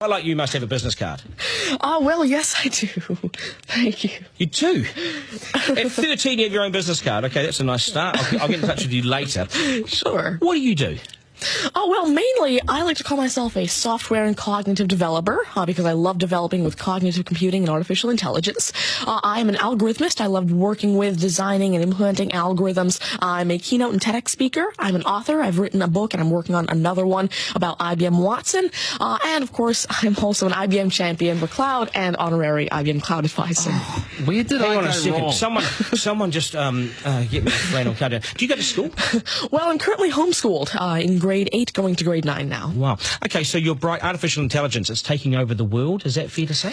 I like you must have a business card. Oh, well, yes, I do. Thank you. You do? At 13, you have your own business card. Okay, that's a nice start. I'll get in touch with you later. Sure. What do you do? Oh, well, mainly, I like to call myself a software and cognitive developer because I love developing with cognitive computing and artificial intelligence. I am an algorithmist. I love working with, designing, and implementing algorithms. I'm a keynote and TEDx speaker. I'm an author. I've written a book, and I'm working on another one about IBM Watson. And, of course, I'm also an IBM champion for cloud and honorary IBM cloud advisor. Oh, where did Hang I on go a second. wrong? Someone just get me the flannel card down. Do you go to school? Well, I'm currently homeschooled in grade 8, going to grade 9 now. Wow. Okay, so your bright artificial intelligence is taking over the world. Is that fair to say?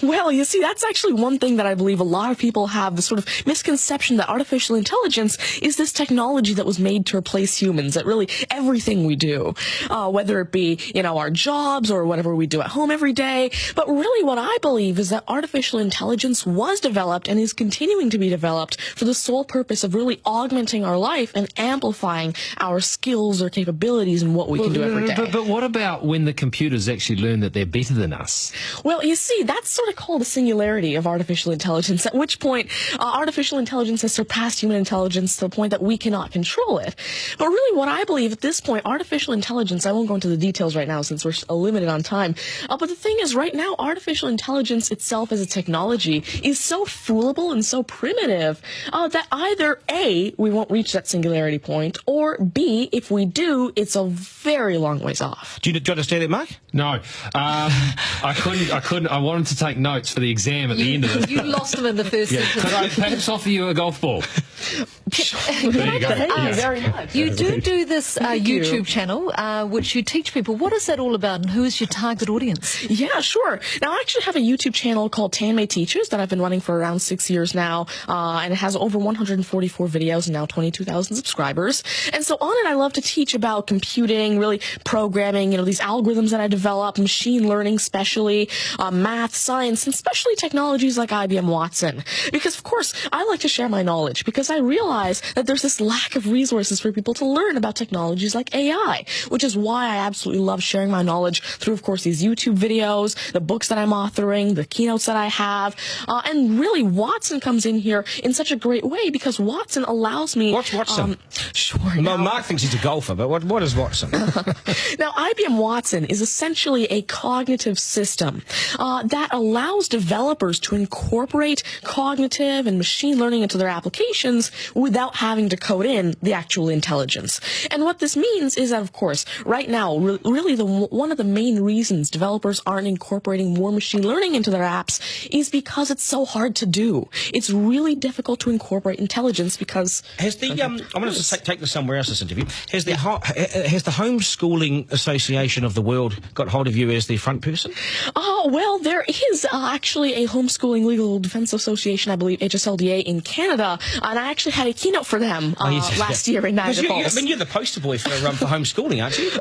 Well, you see, that's actually one thing that I believe a lot of people have, the sort of misconception that artificial intelligence is this technology that was made to replace humans, that really everything we do, whether it be, our jobs or whatever we do at home every day. But really what I believe is that artificial intelligence was developed and is continuing to be developed for the sole purpose of really augmenting our life and amplifying our skills or capabilities and what we can do every day. But what about when the computers actually learn that they're better than us? Well, you see, that's sort of called a singularity of artificial intelligence, at which point artificial intelligence has surpassed human intelligence to the point that we cannot control it. But really what I believe at this point, artificial intelligence, I won't go into the details right now since we're limited on time, but the thing is right now, artificial intelligence itself as a technology is so foolable and so primitive that either A, we won't reach that singularity point, or B, if we do, it's a very long ways off. Do you understand it, Mark? No. I couldn't. I wanted to take notes for the exam at the end of it. You lost them in the first sentence. Could I perhaps offer you a golf ball? There you go. Thank you very much. You do this YouTube channel, which you teach people. What is that all about, and who is your target audience? Yeah, sure. Now, I actually have a YouTube channel called Tanmay Teaches that I've been running for around 6 years now, and it has over 144 videos and now 22,000 subscribers. And so on it, I love to teach about computing, really programming, these algorithms that I develop, machine learning especially, math, science, and especially technologies like IBM Watson. Because, of course, I like to share my knowledge because I realize that there's this lack of resources for people to learn about technologies like AI, which is why I absolutely love sharing my knowledge through, of course, these YouTube videos, the books that I'm authoring, the keynotes that I have, and really Watson comes in here in such a great way because Watson allows me... What's Watson? Sure. Well, Mark thinks he's a golfer, but what is Watson? Now, IBM Watson is essentially a cognitive system that allows developers to incorporate cognitive and machine learning into their applications without having to code in the actual intelligence. And what this means is that, of course, right now, really one of the main reasons developers aren't incorporating more machine learning into their apps is because it's so hard to do. It's really difficult to incorporate intelligence because... Has the I'm going to take this somewhere else, this interview. Has the Homeschooling Association of the World got hold of you as the front person? Oh, well, there is actually a Homeschooling Legal Defense Association, I believe, HSLDA in Canada, and I actually had a keynote for them last year in Niagara Falls. You're the poster boy for homeschooling, aren't you?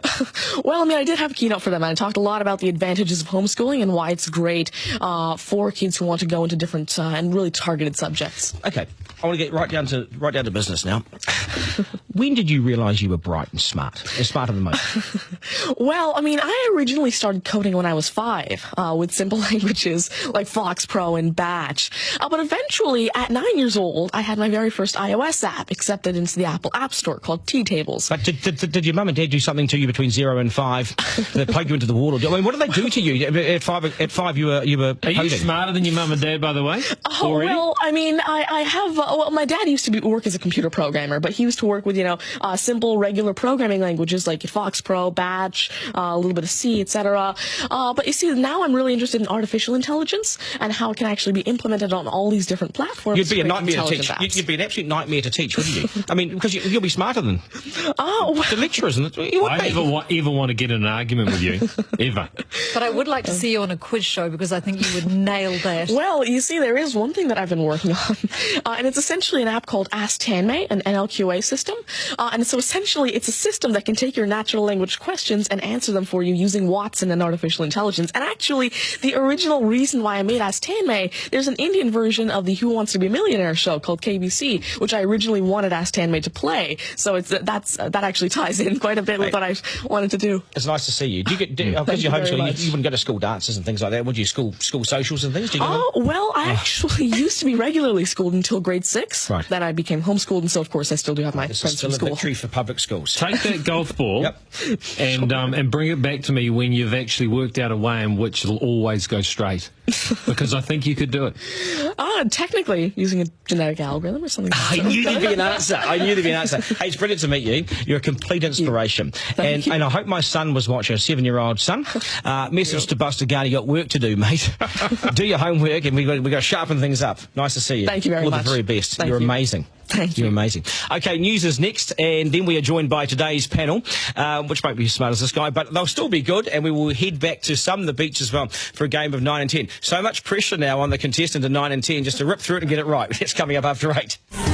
Well, I did have a keynote for them, and I talked a lot about the advantages of homeschooling and why it's great for kids who want to go into different and really targeted subjects. Okay, I want to get right down to business now. When did you realise you were bright and smarter than most? Well, I originally started coding when I was 5 with simple languages like Fox Pro and Batch. But eventually, at 9 years old, I had my very first iOS app accepted into the Apple App Store called T-Tables. But did your mum and dad do something to you between 0 and 5 that plugged you into the wall? What did they do to you? At 5, you were coding. Are you smarter than your mum and dad, by the way? Already? Well, I have... my dad used to work as a computer programmer, but he used to work with, simple, regular programming languages like Fox Pro, Batch, a little bit of C, etc. But you see, now I'm really interested in artificial intelligence and how it can actually be implemented on all these different platforms. You'd be a nightmare to teach. You'd be an absolute nightmare to teach, wouldn't you? Because you'll be smarter than the lecturers. I never ever want to get in an argument with you, ever. But I would like to see you on a quiz show because I think you would nail that. Well, you see, there is one thing that I've been working on, and it's essentially an app called Ask Tanmay, an NLQA system, And so essentially it's a system that can take your natural language questions and answer them for you using Watson and artificial intelligence. And actually, the original reason why I made Ask Tanmay, there's an Indian version of the Who Wants to Be a Millionaire show called KBC, which I originally wanted Ask Tanmay to play. So that actually ties in quite a bit with what I wanted to do. It's nice to see you. Do you get, because you're homeschooling, you wouldn't go to school dances and things like that, would you? School socials and things? Do you go well, I actually used to be regularly schooled until grade 6. Right. Then I became homeschooled, and so of course I still do have my This is friends still from a school. victory for public schools. Take that golf ball and bring it back to me when you've actually worked out a way in which it'll always go straight. Because I think you could do it. Technically, using a genetic algorithm or something like that. I knew there'd be an answer. Hey, it's brilliant to meet you. You're a complete inspiration. And I hope my son was watching, a 7-year-old son. Message to Buster Garner, you got work to do, mate. Do your homework, and we've got to sharpen things up. Nice to see you. Thank you very much. All the very best. Thank You're you. amazing. Thank you. You're amazing. Okay, news is next, and then we are joined by today's panel, which won't be as smart as this guy, but they'll still be good, and we will head back to some of the beach as well for a game of 9 and 10. So much pressure now on the contestant of 9 and 10 just to rip through it and get it right. It's coming up after 8.